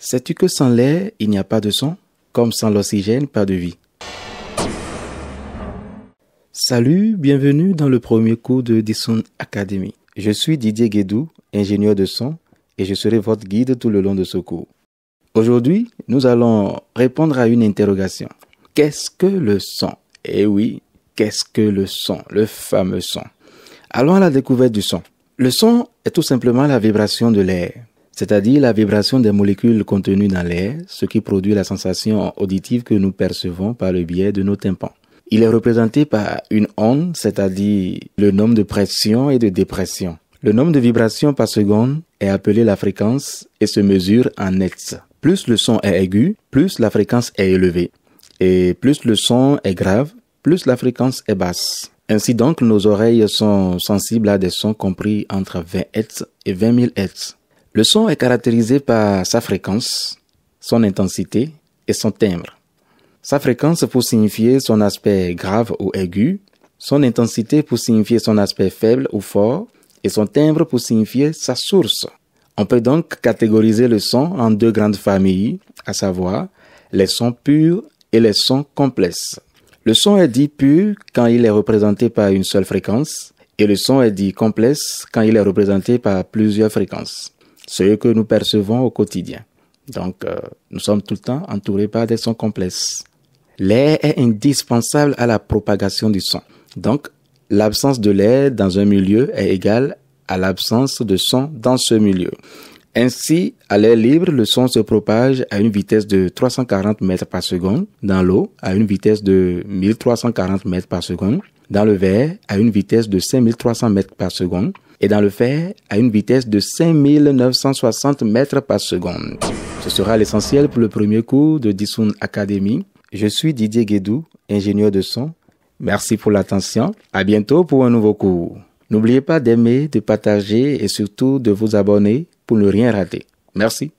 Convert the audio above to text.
Sais-tu que sans l'air, il n'y a pas de son? Comme sans l'oxygène, pas de vie. Salut, bienvenue dans le premier cours de Disoun Academy. Je suis Didier Guédou, ingénieur de son, et je serai votre guide tout le long de ce cours. Aujourd'hui, nous allons répondre à une interrogation. Qu'est-ce que le son? Eh oui, qu'est-ce que le son, le fameux son? Allons à la découverte du son. Le son est tout simplement la vibration de l'air, c'est-à-dire la vibration des molécules contenues dans l'air, ce qui produit la sensation auditive que nous percevons par le biais de nos tympans. Il est représenté par une onde, c'est-à-dire le nombre de pression et de dépression. Le nombre de vibrations par seconde est appelé la fréquence et se mesure en hertz. Plus le son est aigu, plus la fréquence est élevée. Et plus le son est grave, plus la fréquence est basse. Ainsi donc, nos oreilles sont sensibles à des sons compris entre 20 Hz et 20 000 Hz. Le son est caractérisé par sa fréquence, son intensité et son timbre. Sa fréquence pour signifier son aspect grave ou aigu, son intensité pour signifier son aspect faible ou fort, et son timbre pour signifier sa source. On peut donc catégoriser le son en deux grandes familles, à savoir les sons purs et les sons complexes. Le son est dit pur quand il est représenté par une seule fréquence, et le son est dit complexe quand il est représenté par plusieurs fréquences, ce que nous percevons au quotidien. Donc, nous sommes tout le temps entourés par des sons complexes. L'air est indispensable à la propagation du son. Donc, l'absence de l'air dans un milieu est égale à l'absence de son dans ce milieu. Ainsi, à l'air libre, le son se propage à une vitesse de 340 mètres par seconde, dans l'eau à une vitesse de 1340 mètres par seconde, dans le verre à une vitesse de 5300 mètres par seconde et dans le fer à une vitesse de 5960 mètres par seconde. Ce sera l'essentiel pour le premier cours de Disoun Academy. Je suis Didier Guédou, ingénieur de son. Merci pour l'attention. À bientôt pour un nouveau cours. N'oubliez pas d'aimer, de partager et surtout de vous abonner pour ne rien rater. Merci.